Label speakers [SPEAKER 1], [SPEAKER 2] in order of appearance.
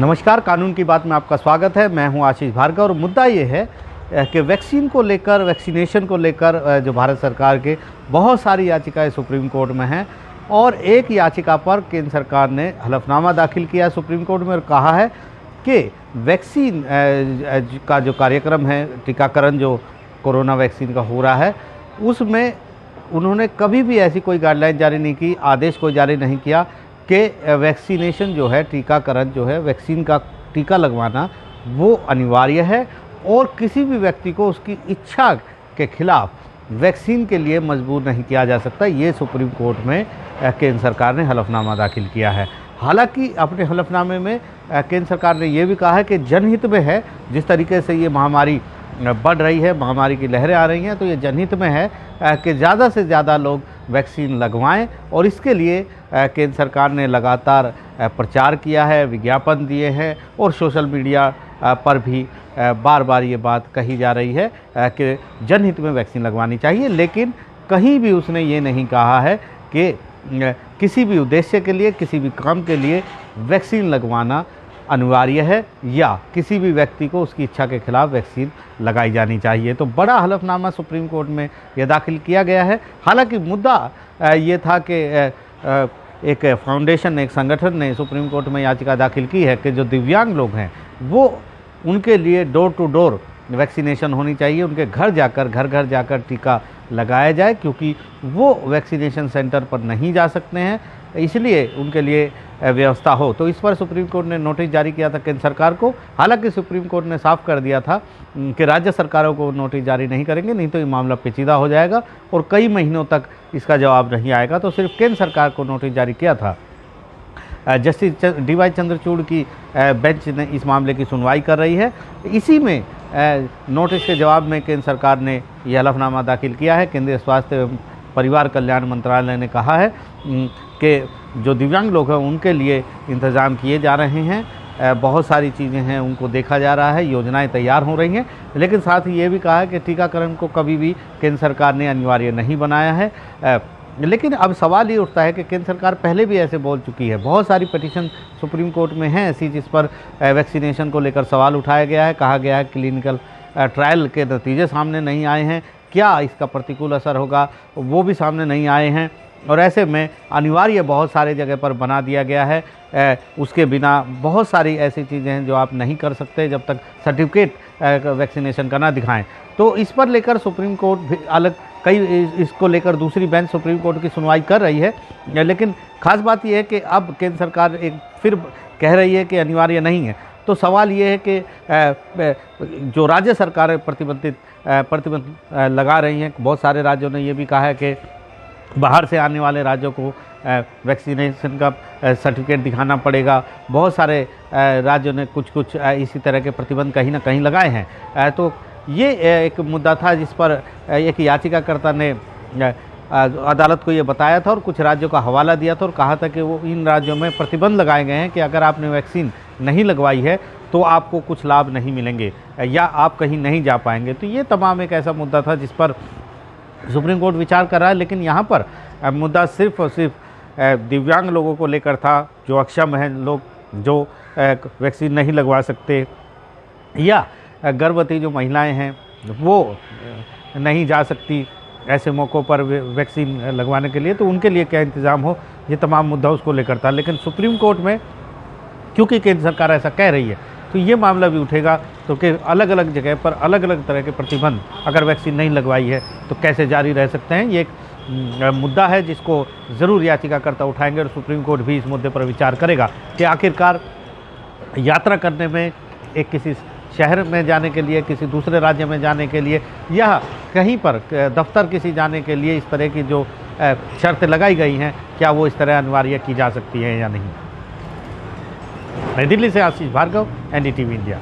[SPEAKER 1] नमस्कार, कानून की बात में आपका स्वागत है। मैं हूं आशीष भार्गव और मुद्दा ये है कि वैक्सीन को लेकर, वैक्सीनेशन को लेकर जो भारत सरकार के बहुत सारी याचिकाएं सुप्रीम कोर्ट में हैं और एक याचिका पर केंद्र सरकार ने हलफनामा दाखिल किया सुप्रीम कोर्ट में और कहा है कि वैक्सीन का जो कार्यक्रम है, टीकाकरण जो कोरोना वैक्सीन का हो रहा है, उसमें उन्होंने कभी भी ऐसी कोई गाइडलाइन जारी नहीं की, आदेश कोई जारी नहीं किया कि वैक्सीनेशन जो है, टीकाकरण जो है, वैक्सीन का टीका लगवाना वो अनिवार्य है और किसी भी व्यक्ति को उसकी इच्छा के खिलाफ वैक्सीन के लिए मजबूर नहीं किया जा सकता। ये सुप्रीम कोर्ट में केंद्र सरकार ने हलफनामा दाखिल किया है। हालांकि अपने हलफनामे में केंद्र सरकार ने ये भी कहा है कि जनहित में है, जिस तरीके से ये महामारी बढ़ रही है, महामारी की लहरें आ रही हैं, तो ये जनहित में है कि ज़्यादा से ज़्यादा लोग वैक्सीन लगवाएं और इसके लिए केंद्र सरकार ने लगातार प्रचार किया है, विज्ञापन दिए हैं और सोशल मीडिया पर भी बार बार ये बात कही जा रही है कि जनहित में वैक्सीन लगवानी चाहिए। लेकिन कहीं भी उसने ये नहीं कहा है कि किसी भी उद्देश्य के लिए, किसी भी काम के लिए वैक्सीन लगवाना अनिवार्य है या किसी भी व्यक्ति को उसकी इच्छा के खिलाफ वैक्सीन लगाई जानी चाहिए। तो बड़ा हलफनामा सुप्रीम कोर्ट में यह दाखिल किया गया है। हालांकि मुद्दा ये था कि एक फाउंडेशन, एक संगठन ने सुप्रीम कोर्ट में याचिका दाखिल की है कि जो दिव्यांग लोग हैं वो उनके लिए डोर टू डोर वैक्सीनेशन होनी चाहिए, उनके घर घर जाकर टीका लगाया जाए, क्योंकि वो वैक्सीनेशन सेंटर पर नहीं जा सकते हैं, इसलिए उनके लिए व्यवस्था हो। तो इस पर सुप्रीम कोर्ट ने नोटिस जारी किया था केंद्र सरकार को। हालांकि सुप्रीम कोर्ट ने साफ कर दिया था कि राज्य सरकारों को नोटिस जारी नहीं करेंगे, नहीं तो ये मामला पेचीदा हो जाएगा और कई महीनों तक इसका जवाब नहीं आएगा। तो सिर्फ केंद्र सरकार को नोटिस जारी किया था। Justice D.Y.. चंद्रचूड़ की बेंच ने इस मामले की सुनवाई कर रही है। इसी में नोटिस के जवाब में केंद्र सरकार ने यह हलफनामा दाखिल किया है। केंद्रीय स्वास्थ्य एवं परिवार कल्याण मंत्रालय ने कहा है कि जो दिव्यांग लोग हैं उनके लिए इंतज़ाम किए जा रहे हैं, बहुत सारी चीज़ें हैं, उनको देखा जा रहा है, योजनाएं तैयार हो रही हैं। लेकिन साथ ही ये भी कहा है कि टीकाकरण को कभी भी केंद्र सरकार ने अनिवार्य नहीं बनाया है। लेकिन अब सवाल ये उठता है कि केंद्र सरकार पहले भी ऐसे बोल चुकी है। बहुत सारी पिटीशन सुप्रीम कोर्ट में हैं ऐसी, जिस पर वैक्सीनेशन को लेकर सवाल उठाया गया है। कहा गया है क्लिनिकल ट्रायल के नतीजे सामने नहीं आए हैं, क्या इसका प्रतिकूल असर होगा वो भी सामने नहीं आए हैं और ऐसे में अनिवार्य बहुत सारे जगह पर बना दिया गया है। उसके बिना बहुत सारी ऐसी चीज़ें हैं जो आप नहीं कर सकते जब तक सर्टिफिकेट वैक्सीनेशन का ना दिखाएं। तो इस पर लेकर सुप्रीम कोर्ट भी अलग इसको लेकर दूसरी बेंच सुप्रीम कोर्ट की सुनवाई कर रही है। लेकिन खास बात यह है कि अब केंद्र सरकार एक फिर कह रही है कि अनिवार्य नहीं है। तो सवाल ये है कि जो राज्य सरकारें प्रतिबंध लगा रही हैं, बहुत सारे राज्यों ने ये भी कहा है कि बाहर से आने वाले राज्यों को वैक्सीनेशन का सर्टिफिकेट दिखाना पड़ेगा। बहुत सारे राज्यों ने कुछ इसी तरह के प्रतिबंध कहीं ना कहीं लगाए हैं। तो ये एक मुद्दा था जिस पर एक याचिकाकर्ता ने अदालत को ये बताया था और कुछ राज्यों का हवाला दिया था और कहा था कि वो इन राज्यों में प्रतिबंध लगाए गए हैं कि अगर आपने वैक्सीन नहीं लगवाई है तो आपको कुछ लाभ नहीं मिलेंगे या आप कहीं नहीं जा पाएंगे। तो ये तमाम एक ऐसा मुद्दा था जिस पर सुप्रीम कोर्ट विचार कर रहा है। लेकिन यहाँ पर मुद्दा सिर्फ और सिर्फ दिव्यांग लोगों को लेकर था, जो अक्षम हैं लोग, जो वैक्सीन नहीं लगवा सकते, या गर्भवती जो महिलाएं हैं वो नहीं जा सकती ऐसे मौक़ों पर वैक्सीन लगवाने के लिए, तो उनके लिए क्या इंतज़ाम हो, ये तमाम मुद्दा उसको लेकर था। लेकिन सुप्रीम कोर्ट में क्योंकि केंद्र सरकार ऐसा कह रही है तो ये मामला भी उठेगा। तो कि अलग अलग जगह पर अलग अलग तरह के प्रतिबंध अगर वैक्सीन नहीं लगवाई है तो कैसे जारी रह सकते हैं, ये एक मुद्दा है जिसको ज़रूर याचिकाकर्ता उठाएंगे और सुप्रीम कोर्ट भी इस मुद्दे पर विचार करेगा कि आखिरकार यात्रा करने में, एक किसी शहर में जाने के लिए, किसी दूसरे राज्य में जाने के लिए या कहीं पर दफ्तर किसी जाने के लिए इस तरह की जो शर्तें लगाई गई हैं, क्या वो इस तरह अनिवार्य की जा सकती हैं या नहीं। नई दिल्ली से आशीष भार्गव, NDTV इंडिया।